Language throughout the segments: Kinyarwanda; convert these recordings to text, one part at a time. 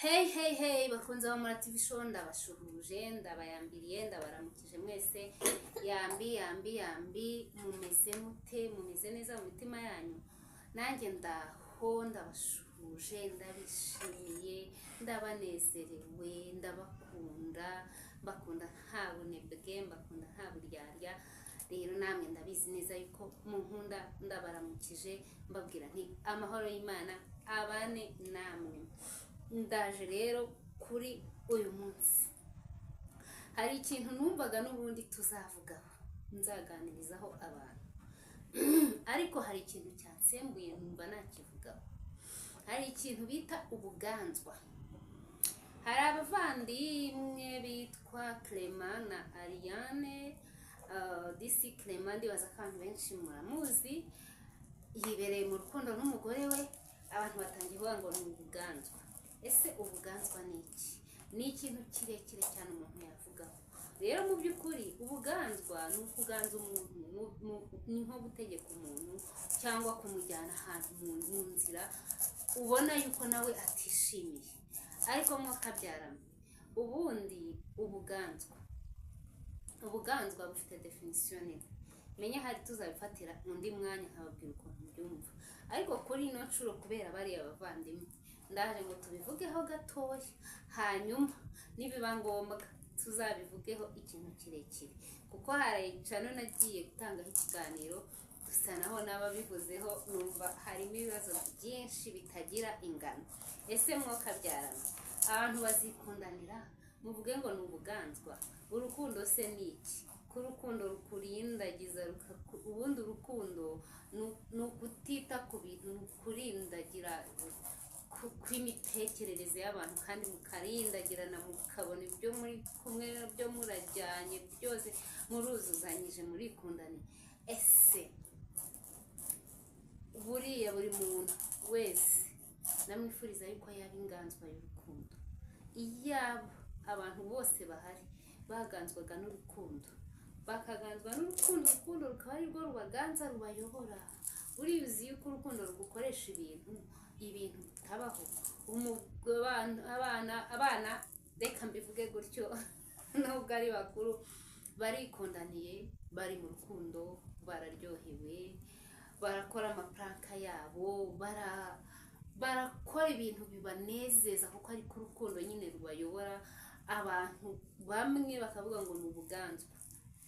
Hey bakunze ba Mura TV show ndabashuhuje ndabayambiriye ndabaramukije mwese yambi mumeze mute mumeze neza mu mitima yanyu nanjye ndaho ndabashuhuje ndabishimiye ndabanezerewe ndabakunda nta bunebwe mbakunda nta buryarya rero namwe ndabizi neza yuko munkunda ndabaramukije mbabwira nti amahoro y'Imana abane namwe. Ndaje rero kuri uyu munsi hari ikintu numvaga n'ubundi tuzavugaho nzaganirizaho abantu ariko hari ikintu cyansembuye numva nakivugaho. Hari ikintu bita ubuganzwa. Hari abavandimwe bitwa Clement na Ariane, disi Clement ndibaza ko abantu benshi muramuzi, yibereye mu rukundo n'umugore we, abantu batangiye kuvuga ngo ni ubuganzwa. Ese ubuganzwa ni iki? Ni ikintu kirekire cyane umuntu yavugaho. Rero mu by'ukuri ubuganzwa ni ukuganza umuntu, ni nko gutegeka umuntu cyangwa kumujyana ahantu mu nzira ubona yuko nawe atishimiye, ariko mwakabyarana. Ubundi ubuganzwa bufite definition nini, menya hari tuzabifatira undi mwanya nkababwira ukuntu byumva, ariko kuri ino nshuro kubera bari abavandimwe ndaje ngo tubivugeho gatoya, hanyuma nibiba ngombwa tuzabivugeho ikintu kirekire, kuko hari cyane nagiye gutangaho ikiganiro dusa naho nababivuzeho numva harimo ibibazo byinshi bitagira ingano. Ese mwokabyarana abantu bazikundanira muvuge ngo ni ubuganzwa? Urukundo se ni iki? Urukundo rukurindagiza, ubundi urukundo ni ukutita ku bintu, kurindagira kw'imitekerereze y'abantu kandi mukarindagirana mukabona ibyo muri kumwe byo murajyanye byose muruzuzanyije murikundane. Ese buriya buri muntu wese namwifuriza yuko yaba inganzwa y'urukundo. Iyaba abantu bose bahari baganzwaga n'urukundo, bakaganzwa n'urukundo, urukundo rukaba ari rwo rubaganza rubayobora. Urizi yuko urukundo rugukoresha ibintu bitabaho. Abana reka mbivuge gutyo nubwo ari bakuru barikundaniye, bari mu rukundo, bararyohewe, barakora amapranka yabo, barakora ibintu bibanezeza kuko ari ku rukundo nyine rubayobora. Abantu bamwe bakavuga ngo ni ubuganzwa.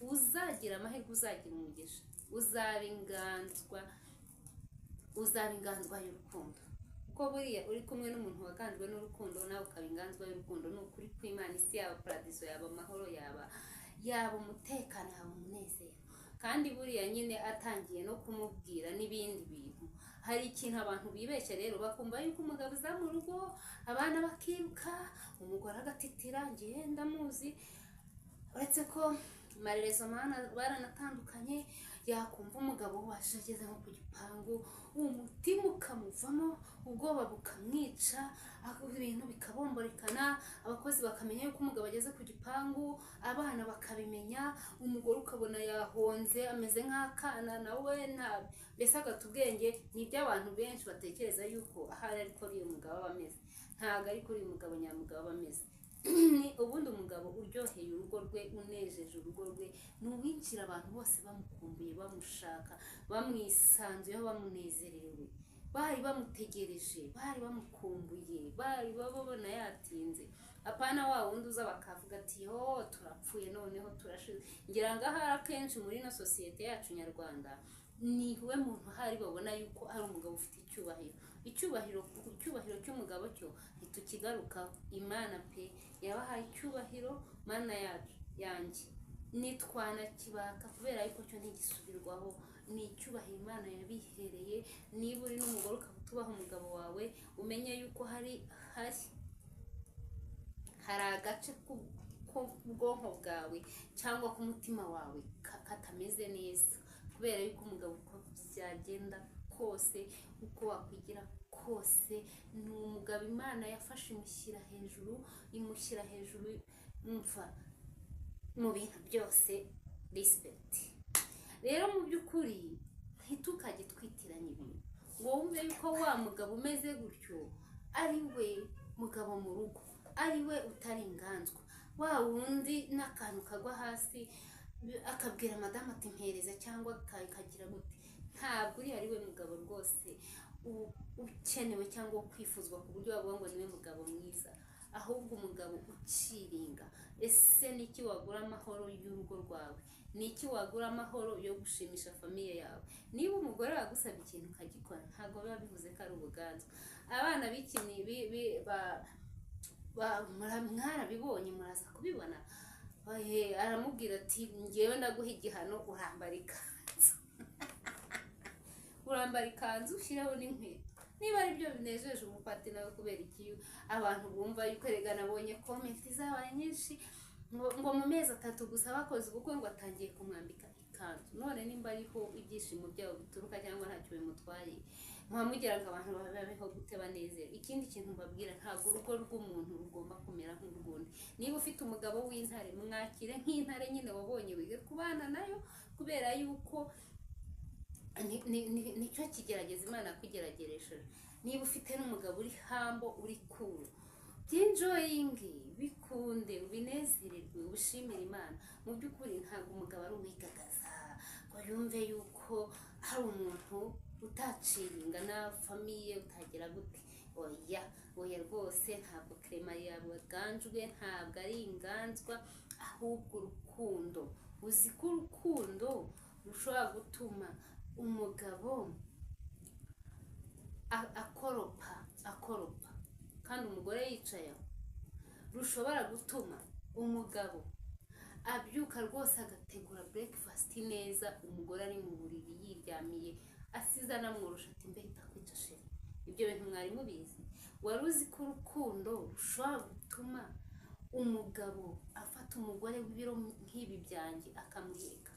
Uzagira amahirwe, uzagira umugisha, uzaba inganzwa y'urukundo, kuko buriya uri kumwe n'umuntu waganzwe n'urukundo nawe ukaba inganzwa y'urukundo. Ni ukuri kw'Imana isi yaba paradiso, yaba amahoro, yaba umutekano, yaba umunezero. Kandi buriya nyine atangiye no kumubwira n'ibindi bintu, hari ikintu abantu bibeshya rero bakumva yuko umugabo uza mu rugo abana bakiruka, umugore agatitira. Ngiye ndamuzi, uretse ko amarerezo baranatandukanye, yakumva umugabo waje ageze nko ku gipangu umutima ukamuvamo, ubwoba bukamwica, ibintu bikabomborekana, abakozi bakamenya yuko umugabo ageze ku gipangu, abana bakabimenya, umugore ukabona yahonze ameze nk'akana nawe mbese agata ubwenge. Ni iby'abantu benshi batekereza yuko ahari ariko ari umugabo aba ameze, ntabwo ari kuri uyu mugabo nyamugabo aba ameze. Ni ubundi umugabo uryoheye urugo rwe, unejeje urugo rwe, ni uwinjira abantu bose bamukumbuye, bamushaka, bamwisanzuyeho, bamunezerewe, bari bamutegereje, bari bamukumbuye, bari babona yatinze. Apana wa wundi uza bakavuga ati yo turapfuye noneho turashize. Ngira ngo ahari akenshi muri ino sosiyete yacu nyarwanda ni we muntu hari babona yuko ari umugabo ufite icyubahiro cy'umugabo cyo ntitukigarukaho. Imana pe yabahaye icyubahiro, Mana yacu yanjye nitwana kibaka kubera yuko cyo ntigisubirwaho. Ni icyubahiro Imana yabihereye. Niba uri n'umugore ukabutubaha umugabo wawe, umenye yuko hari agace k'ubwonko bwawe cyangwa k'umutima wawe katameze neza, kubera yuko umugabo uko byagenda kose, uko wakwigira kose, ni umugabo Imana yafashe imushyira hejuru mva mu bintu byose. Respect. Rero mu by'ukuri ntitukajye twitiranya ibintu ngo wumve yuko wa mugabo umeze gutyo ari we mugabo mu rugo ari we utari inganzwa, wa wundi n'akantu kagwa hasi akabwira madamu ati mpereza cyangwa kagira gute, ntabwo uri ari we mugabo rwose ukenewe cyangwa kwifuzwa ku buryo wavuga ngo niwe mugabo mwiza, ahubwo umugabo uciringa. Ese niki wagura amahoro y'urugo rwawe? Niki wagura amahoro yo gushimisha famiye yawe? Niba umugore wagusaba ikintu ukagikora, ntabwo biba bivuze ko ari ubuganzwa. Abana bikini mwarabibonye, muraza kubibona. Aramubwira ati ngewe ndaguha igihano, urambara ikanzu urambara ikanzu ushyiraho n'inkweto. Niba ari byo binejeje umupati nawe, kubera iki abantu bumva yuko rega nabonye comment zabaye nyinshi ngo mu mezi 3 gusa bakoze ubukwe ngo atangiye kumwambika ikanzu. None nimba ariho ibyishimo byabo bituruka cyangwa ntacyo bimutwaye, muhamugira ngo abantu babeho gute banezero. Ikindi kintu mbabwira, ntabwo urugo rw'umuntu rugomba kumera nk'urwundi. Niba ufite umugabo w'intare, mwakire nk'intare nyine wabonye, wige kubana nayo, kubera yuko nicyo kigerageza Imana kugerageresheje. Niba ufite n'umugabo uri hambo, uri cool, byinjoyingi, bikunde, ubinezererwe, ubushimire Imana. Mu by'ukuri ntabwo umugabo ari umwigagaza ngo yumve yuko hari umuntu utaciringa na famiye utagira gute. Oya rwose, ntabwo krema yabaganjwe, ntabwo ari inganzwa, ahubwo urukundo. Uzi ko urukundo rushobora gutuma umugabo akoropa kandi umugore yicaye, rushobora gutuma umugabo abyuka rwose agategura breakfast neza, umugore ari mu buriri yiryamiye asiza namworosha ati mbe itakwica sheri. Ibyo bintu mwari mubizi? Wari uzi ko urukundo rushobora gutuma umugabo afata umugore w'ibiro nk'ibi byanjye akamuheka?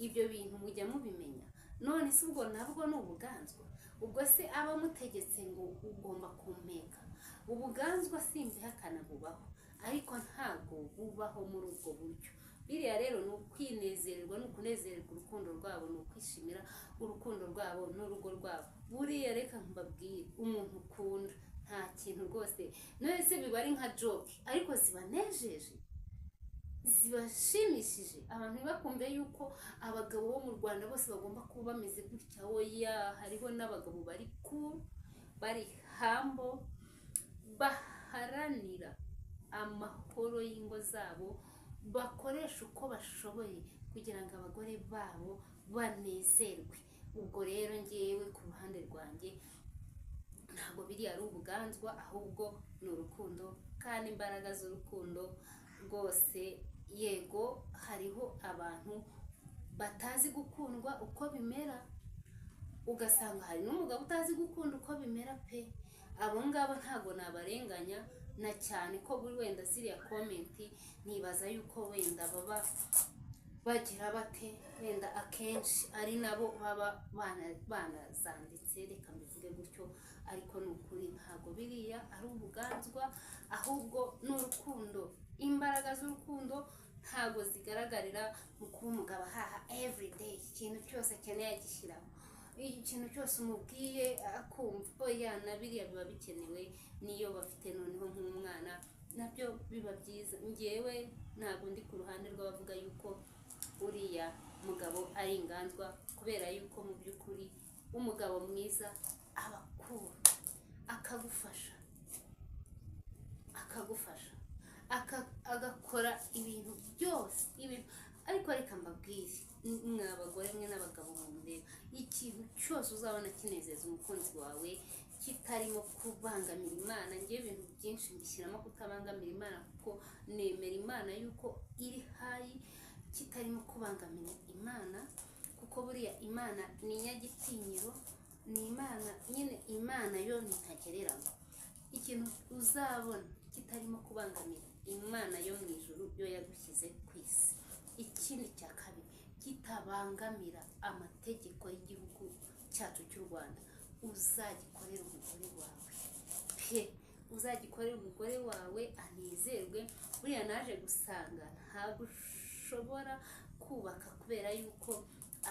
Ibyo bintu mujya mubimenya? None se ubwo nabwo ni ubuganzwa? Ubwo se aba mutegetse ngo ugomba kumpeka? Ubuganzwa simbihakana bubaho, ariko ntabwo bubaho muri ubwo buryo. Biriya rero ni ukwinezererwa, ni ukunezererwa urukundo rwabo, ni ukwishimira urukundo rwabo n'urugo rwabo. Buriya reka mbabwire, umuntu ukunda nta kintu rwose, none se biba ari nka joke, ariko zibanejeje, zibashimishije. Abantu bakumve yuko abagabo bo mu Rwanda bose bagomba kuba bameze gutya. Oya, hariho n'abagabo bari cool, bari humble, baharanira amahoro y'ingo zabo, bakoresha uko bashoboye kugira ngo abagore babo banezerwe. Ubwo rero ngewe ku ruhande rwanjye ntabwo biri ari ubuganzwa, ahubwo ni urukundo, kandi imbaraga z'urukundo rwose. Yego, hariho abantu batazi gukundwa uko bimera, ugasanga hari n'umugabo utazi gukunda uko bimera pe. Abo ngabo ntabwo nabarenganya, na cyane ko buri wenda ziriya comment nibaza yuko wenda baba bagira bate, wenda akenshi ari nabo baba banazanditse, reka mbivuge gutyo. Ariko ni ukuri, ntabwo biriya ari ubuganzwa, ahubwo ni urukundo. Imbaraga z'urukundo ntabwo zigaragarira mu kuba umugabo ahaha everyday, ikintu cyose akeneye agishyiraho, ikintu cyose umubwiye akumva. Oya, na biriya biba bikenewe niyo bafite noneho nk'umwana, nabyo biba byiza. Ngewe ntabwo ndi ku ruhande rw'abavuga yuko uriya mugabo ari inganzwa, kubera yuko mu by'ukuri umugabo mwiza aba cool, akagufasha agakora ibintu byose. Ariko reka mbabwire mw'abagore mwe n'abagabo mundeba, ikintu cyose uzabona kinezeza umukunzi wawe kitarimo kubangamira Imana. Ngiye ibintu byinshi mbishyiramo kutabangamira Imana, kuko nemera Imana yuko iri hayi, kitarimo kubangamira Imana, kuko buriya Imana ni inyagitinyiro, ni Imana nyine. Imana yo ntagereranywa. Ikintu uzabona kitarimo kubangamira Imana yo mu ijuru, yo yagushyize ku isi. Ikindi cya kabiri, kitabangamira amategeko y'igihugu cyacu cy'u Rwanda, uzagikorera umugore wawe pe, uzagikorera umugore wawe anezerwe. Buriya naje gusanga ntabwo ushobora kubaka kubera yuko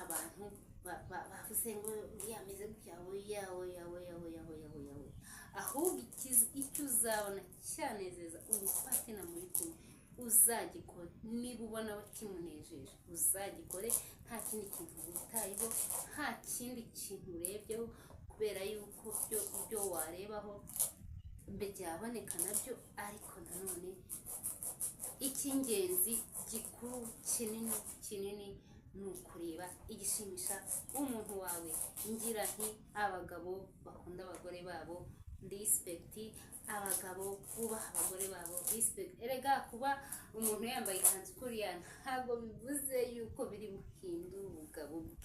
abantu bavuze ngo yameze gutya. Oya, ahubwo icyo uzabona cyanezeza umupatina muri kumwe uzagikore. Niba ubona kimunejeje uzagikore, nta kindi kintu witayeho, nta kindi kintu urebyeho, kubera yuko ibyo warebaho byaboneka nabyo. Ariko nanone icy'ingenzi gikuru kinini ni ukureba igishimisha umuntu wawe. Ngira nti abagabo bakunda abagore babo respect, abagabo bubaha abagore babo respect. Erega kuba umuntu yambaye ikanzu kuriya ntabwo bivuze yuko biri buhindure ubugabo bwe.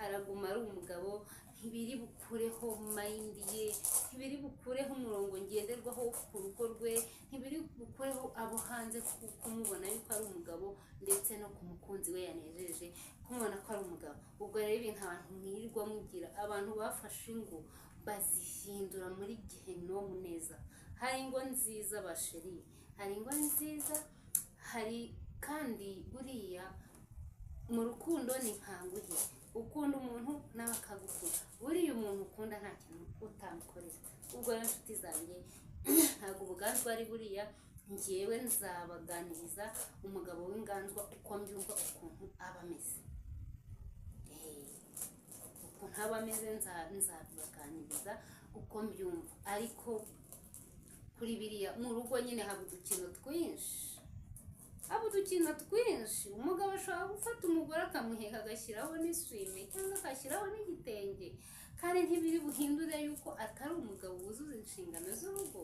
Araguma ari umugabo, ntibiri bukureho mind ye, ntibiri bukureho umurongo ngenderwaho ku rugo rwe, ntibiri bukureho abo hanze kumubona yuko ari umugabo, ndetse no ku mukunzi we yanejeje kumubona ko ari umugabo. Ubwo rero ibintu abantu mwirirwa mugira, abantu bafashe ingo bazihindura muri gehinomu neza. Hari ingo nziza basheri, hari ingo nziza, hari kandi buriya mu rukundo ni nkanguhe. Ukunda umuntu nawe akagukunda, buriya umuntu ukunda nta kintu utamukorera. Ubwo rero inshuti zanjye ntabwo ubuganzwa ari buriya. Ngewe nzabaganiriza umugabo w'inganzwa uko mbyumva ukuntu aba ameze, ukuntu aba ameze nzabaganiriza uko mbyumva. Ariko kuri biriya mu rugo nyine haba udukino twinshi. Umugabo ashobora gufata umugore akamuheka agashyiraho n'iswime cyangwa agashyiraho n'igitenge, kandi ntibiri buhindure yuko atari umugabo wuzuza inshingano z'urugo.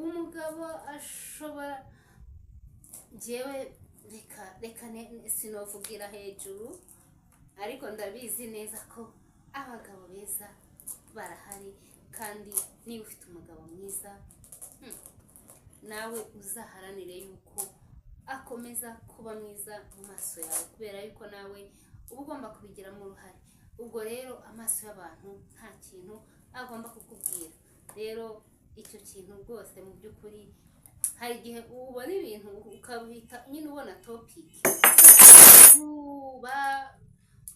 Umugabo ashobora, njyewe reka sinovugira hejuru, ariko ndabizi neza ko abagabo beza barahari. Kandi niba ufite umugabo mwiza, nawe uzaharanire yuko akomeza kuba mwiza mu maso yawe, kubera yuko nawe uba ugomba kubigiramo uruhare. Ubwo rero amaso y'abantu nta kintu agomba kukubwira. Rero icyo kintu rwose mu by'ukuri, hari igihe ubona ibintu ukabita nyine ubona topic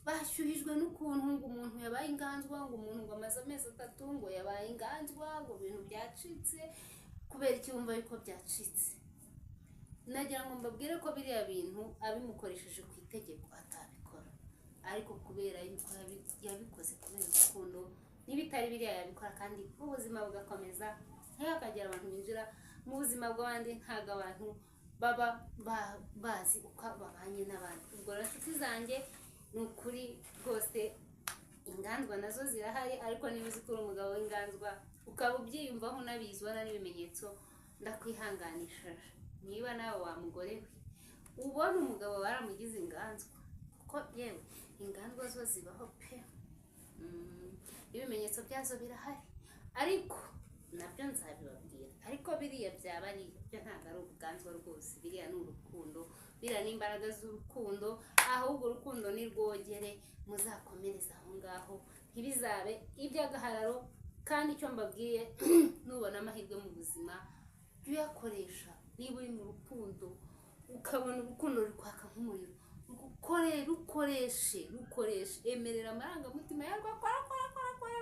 bashyuhijwe n'ukuntu ngo umuntu yabaye inganzwa, ngo umuntu ngo amaze amezi 3 ngo yabaye inganzwa, ngo ibintu byacitse. Kubera iki wumva yuko byacitse? Nagira ngo mbabwire ko biriya bintu abimukoresheje ku itegeko atabikora, ariko kubera yuko yabikoze kubera urukundo. N'ibitari biriya yabikora kandi ubuzima bugakomeza, ntihakagira abantu binjira mu buzima bw'abandi. Ntabwo abantu baba bazi uko babanye n'abandi. Ubwo rero inshuti zanjye, ni ukuri rwose inganzwa nazo zirahari, ariko niba uzi ko uri umugabo w'inganzwa ukaba ubyiyumvaho unabizibona n'ibimenyetso, ndakwihanganisha. Niba nawe wa mugore we ubona umugabo waramugize inganzwa, kuko yewe inganzwa zo zibaho pe, ibimenyetso byazo birahari, ariko nabyo nzabibabwira. Ariko biriya byaba ari byo, ntabwo ari ubuganzwa rwose. Biriya ni urukundo, biriya ni imbaraga z'urukundo. Ahubwo urukundo ni rwogere, muzakomereza aho ngaho, ntibizabe iby'agahararo. Kandi icyo mbabwiye, nubona amahirwe mu buzima jya uyakoresha. Niba uri mu rukundo ukabona urukundo rukwaka nk'umuriro, rukoreshe. Emerera amarangamutima yarwo,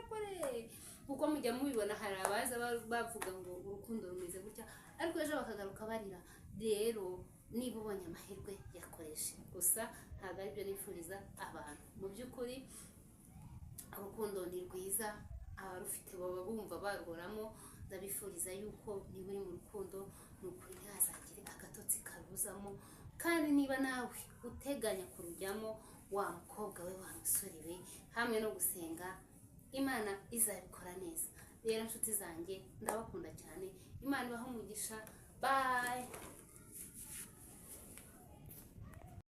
kore. Kuko mujya mubibona, hari abaza bavuga ngo urukundo rumeze gutya, ariko ejo bakagaruka barira. Rero niba ubonye amahirwe yakoreshe. Gusa ntabwo ari byo nifuriza abantu. Mu by'ukuri urukundo ni rwiza, abarufite baba bumva barworamo. Ndabifuriza yuko niba uri mu rukundo, ni ukuri ntihazagire agatotsi karuzamo. Kandi niba nawe uteganya kurujyamo, wa mukobwa we, wa musore we, hamwe no gusenga, Imana izabikora neza. Rero inshuti zanjye, ndabakunda cyane. Imana ibahe umugisha. Bye.